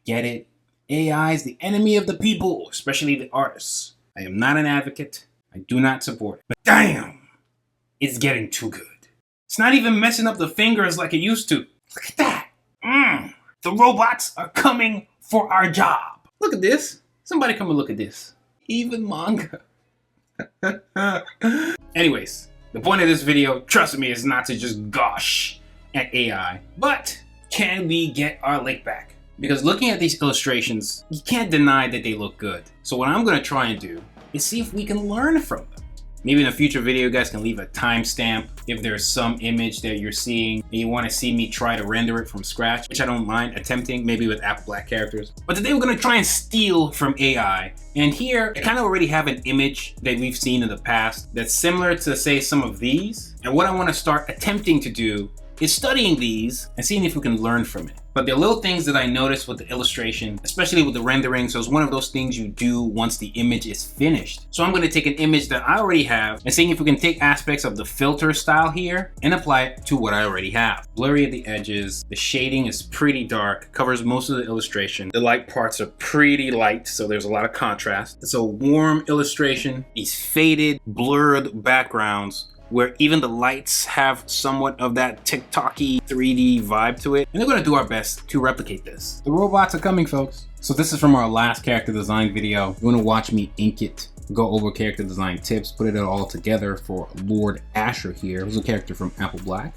get it. AI is the enemy of the people, especially the artists. I am not an advocate. I do not support it. But damn, it's getting too good. It's not even messing up the fingers like it used to. Look at that. The robots are coming for our job. Look at this. Somebody come and look at this. Even manga. Anyways, the point of this video, trust me, is not to just gush at AI, but can we get our lick back? Because looking at these illustrations, you can't deny that they look good. So what I'm going to try and do is see if we can learn from them. Maybe in a future video, you guys can leave a timestamp if there's some image that you're seeing and you want to see me try to render it from scratch, which I don't mind attempting, maybe with Apple Black characters. But today we're going to try and steal from AI. And here, I kind of already have an image that we've seen in the past that's similar to, say, some of these. And what I want to start attempting to do is studying these and seeing if we can learn from it. But there are little things that I noticed with the illustration, especially with the rendering. So it's one of those things you do once the image is finished. So I'm going to take an image that I already have and seeing if we can take aspects of the filter style here and apply it to what I already have. Blurry at the edges, the shading is pretty dark, covers most of the illustration. The light parts are pretty light, so there's a lot of contrast. It's a warm illustration, these faded, blurred backgrounds, where even the lights have somewhat of that TikTok-y 3D vibe to it. And we're gonna do our best to replicate this. The robots are coming, folks. So this is from our last character design video. You're gonna watch me ink it, go over character design tips, put it all together for Lord Asher here, who's a character from Apple Black.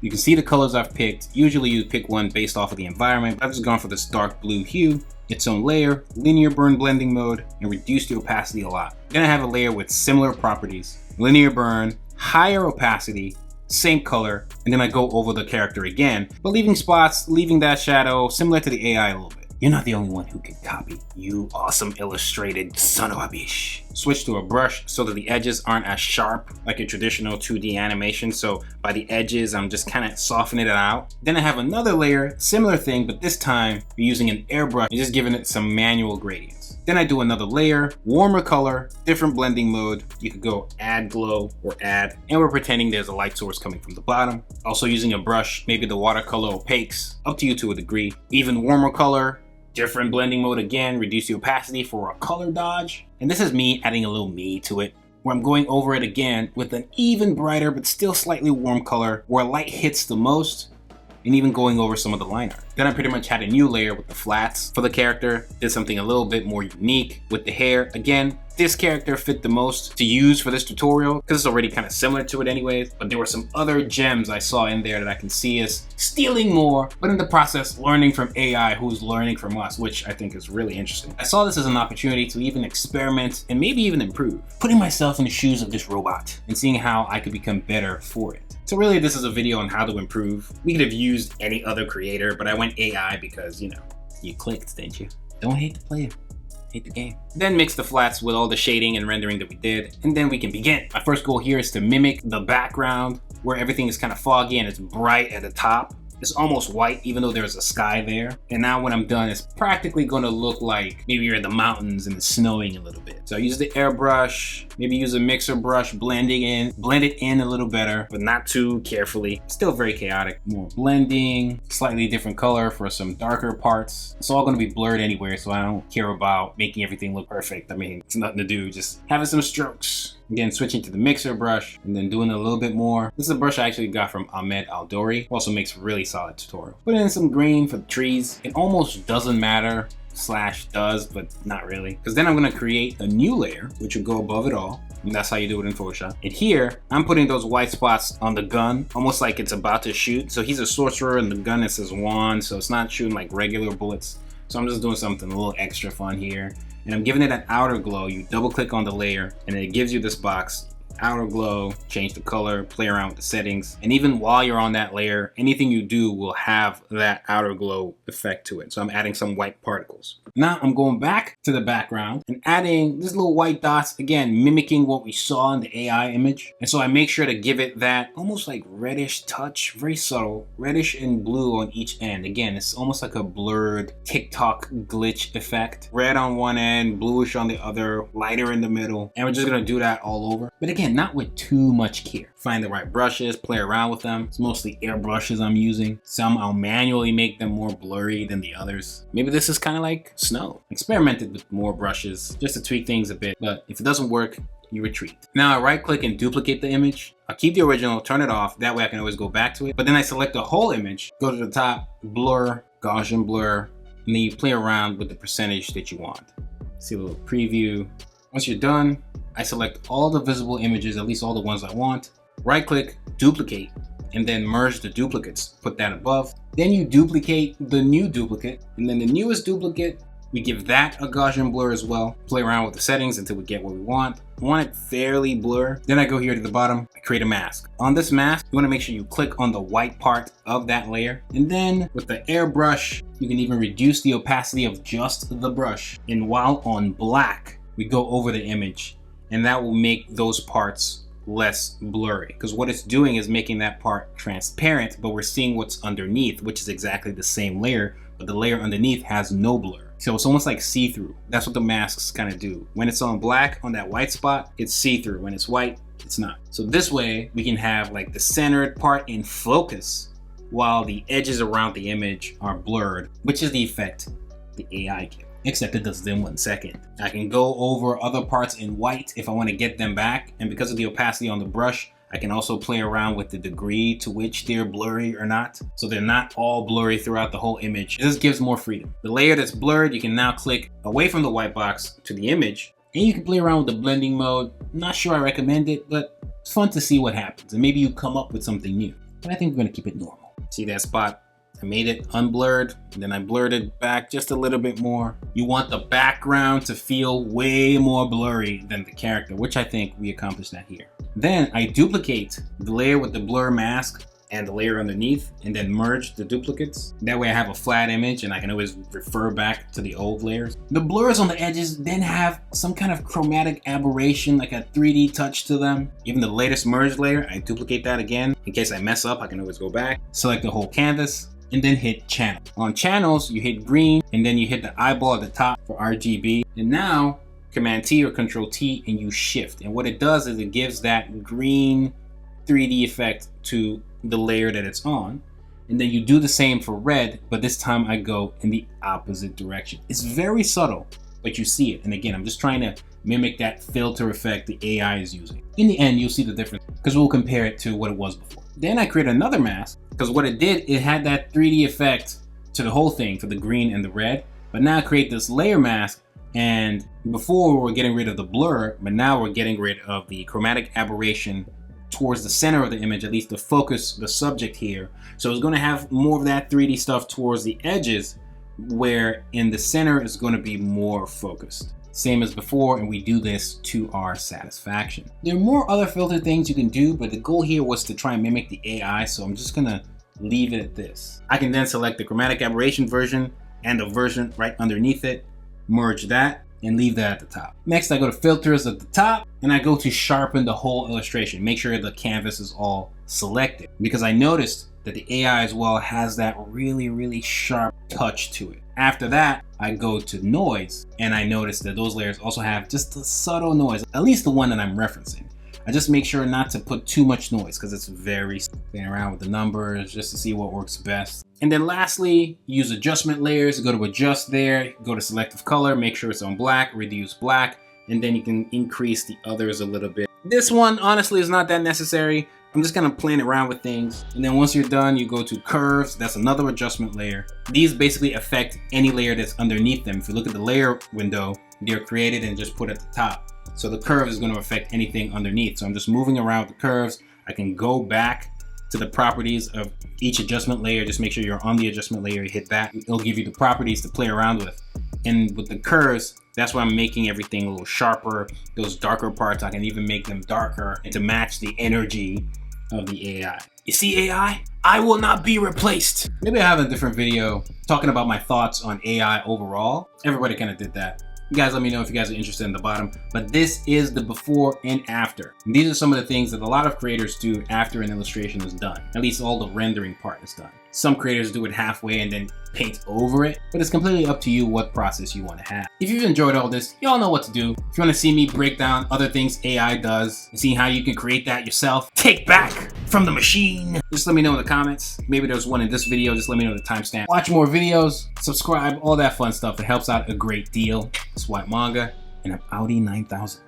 You can see the colors I've picked. Usually you pick one based off of the environment, but I've just gone for this dark blue hue, its own layer, linear burn blending mode, and reduce the opacity a lot. Then I have a layer with similar properties, linear burn, higher opacity, same color, and then I go over the character again, but leaving spots, leaving that shadow, similar to the AI a little bit. You're not the only one who can copy, you awesome illustrated son of a bitch. Switch to a brush so that the edges aren't as sharp like a traditional 2D animation. So by the edges, I'm just kind of softening it out. Then I have another layer, similar thing, but this time we're using an airbrush and just giving it some manual gradients. Then I do another layer, warmer color, different blending mode. You could go add glow or add, and we're pretending there's a light source coming from the bottom. Also using a brush, maybe the watercolor opaques, up to you to a degree. Even warmer color, different blending mode again, reduce the opacity for a color dodge. And this is me adding a little me to it, where I'm going over it again with an even brighter but still slightly warm color where light hits the most, and even going over some of the line art. Then I pretty much had a new layer with the flats for the character, did something a little bit more unique with the hair. Again, this character fit the most to use for this tutorial because it's already kind of similar to it anyways, but there were some other gems I saw in there that I can see as stealing more, but in the process learning from AI who's learning from us, which I think is really interesting. I saw this as an opportunity to even experiment and maybe even improve, putting myself in the shoes of this robot and seeing how I could become better for it. So really this is a video on how to improve. We could have used any other creator, but I went AI because, you know, you clicked, didn't you? Don't hate the player. Hate the game. Then mix the flats with all the shading and rendering that we did, and then we can begin. My first goal here is to mimic the background where everything is kind of foggy and it's bright at the top. It's almost white even though there's a sky there. And now when I'm done, it's practically going to look like maybe you're in the mountains and it's snowing a little bit. So I use the airbrush, maybe use a mixer brush, blend it in a little better, but not too carefully. Still very chaotic. More blending, slightly different color for some darker parts. It's all going to be blurred anyway, so I don't care about making everything look perfect. I mean, it's nothing to do, just having some strokes. Again, switching to the mixer brush and then doing a little bit more. This is a brush I actually got from Ahmed Aldori. Also makes really solid tutorials. Put in some green for the trees. It almost doesn't matter / does, but not really. Because then I'm going to create a new layer, which will go above it all. And that's how you do it in Photoshop. And here, I'm putting those white spots on the gun, almost like it's about to shoot. So he's a sorcerer and the gun is his wand. So it's not shooting like regular bullets. So I'm just doing something a little extra fun here. And I'm giving it an outer glow. You double click on the layer and it gives you this box. Outer glow, change the color, play around with the settings. And even while you're on that layer, anything you do will have that outer glow effect to it. So I'm adding some white particles. Now I'm going back to the background and adding these little white dots, again, mimicking what we saw in the AI image. And so I make sure to give it that almost like reddish touch, very subtle, reddish and blue on each end. Again, it's almost like a blurred TikTok glitch effect. Red on one end, bluish on the other, lighter in the middle. And we're just gonna do that all over. But again, again, not with too much care. Find the right brushes, play around with them. It's mostly air brushes I'm using. Some I'll manually make them more blurry than the others. Maybe this is kind of like snow. Experimented with more brushes just to tweak things a bit, but if it doesn't work, you retreat. Now I right click and duplicate the image. I'll keep the original, turn it off. That way I can always go back to it. But then I select the whole image, go to the top, blur, Gaussian blur, and then you play around with the percentage that you want. See a little preview. Once you're done, I select all the visible images, at least all the ones I want. Right click, duplicate, and then merge the duplicates. Put that above. Then you duplicate the new duplicate, and then the newest duplicate, we give that a Gaussian blur as well. Play around with the settings until we get what we want. I want it fairly blur. Then I go here to the bottom, I create a mask. On this mask, you want to make sure you click on the white part of that layer. And then with the airbrush, you can even reduce the opacity of just the brush. And while on black, we go over the image, and that will make those parts less blurry, because what it's doing is making that part transparent, but we're seeing what's underneath, which is exactly the same layer, but the layer underneath has no blur. So it's almost like see-through. That's what the masks kind of do. When it's on black, on that white spot, it's see-through. When it's white, it's not. So this way we can have like the centered part in focus while the edges around the image are blurred, which is the effect the AI gives. Except it does it in 1 second. I can go over other parts in white if I want to get them back, and because of the opacity on the brush, I can also play around with the degree to which they're blurry or not, so they're not all blurry throughout the whole image. This gives more freedom. The layer that's blurred, you can now click away from the white box to the image, and you can play around with the blending mode. Not sure I recommend it, but it's fun to see what happens, and maybe you come up with something new. But I think we're gonna keep it normal. See that spot? I made it unblurred, and then I blurred it back just a little bit more. You want the background to feel way more blurry than the character, which I think we accomplished that here. Then I duplicate the layer with the blur mask and the layer underneath, and then merge the duplicates. That way I have a flat image and I can always refer back to the old layers. The blurs on the edges then have some kind of chromatic aberration, like a 3D touch to them. Even the latest merged layer, I duplicate that again. In case I mess up, I can always go back. Select the whole canvas, and then hit channel. On channels, you hit green, and then you hit the eyeball at the top for RGB. And now, Command T or Control T, and you shift. And what it does is it gives that green 3D effect to the layer that it's on. And then you do the same for red, but this time I go in the opposite direction. It's very subtle, but you see it. And again, I'm just trying to mimic that filter effect the AI is using. In the end, you'll see the difference, because we'll compare it to what it was before. Then I create another mask, because what it did, it had that 3D effect to the whole thing, for the green and the red. But now I create this layer mask, and before we were getting rid of the blur, but now we're getting rid of the chromatic aberration towards the center of the image, at least the focus, the subject here. So it's going to have more of that 3D stuff towards the edges, where in the center is going to be more focused. Same as before, and we do this to our satisfaction. There are more other filter things you can do, but the goal here was to try and mimic the AI, so I'm just gonna leave it at this. I can then select the chromatic aberration version and the version right underneath it, merge that, and leave that at the top. Next, I go to filters at the top, and I go to sharpen the whole illustration. Make sure the canvas is all selected, because I noticed that the AI as well has that really sharp touch to it. After that, I go to noise, and I notice that those layers also have just a subtle noise, at least the one that I'm referencing. I just make sure not to put too much noise, because it's very playing around with the numbers just to see what works best. And then lastly, use adjustment layers. Go to adjust there, go to selective color, make sure it's on black, reduce black, and then you can increase the others a little bit. This one honestly is not that necessary. I'm just gonna play around with things. And then once you're done, you go to curves. That's another adjustment layer. These basically affect any layer that's underneath them. If you look at the layer window, they're created and just put at the top. So the curve is gonna affect anything underneath. So I'm just moving around the curves. I can go back to the properties of each adjustment layer. Just make sure you're on the adjustment layer, you hit that. It'll give you the properties to play around with. And with the curves, that's why I'm making everything a little sharper. Those darker parts, I can even make them darker and to match the energy of the AI. You see AI? I will not be replaced. Maybe I have a different video talking about my thoughts on AI overall. Everybody kind of did that. You guys let me know if you guys are interested in the bottom. But this is the before and after. And these are some of the things that a lot of creators do after an illustration is done. At least all the rendering part is done. Some creators do it halfway and then paint over it, but it's completely up to you what process you want to have. If you've enjoyed all this, y'all know what to do. If you want to see me break down other things AI does and see how you can create that yourself, take back from the machine, just let me know in the comments. Maybe there's one in this video, just let me know the timestamp. Watch more videos, subscribe, all that fun stuff. It helps out a great deal. It's White Manga, and I'm Audi 9000.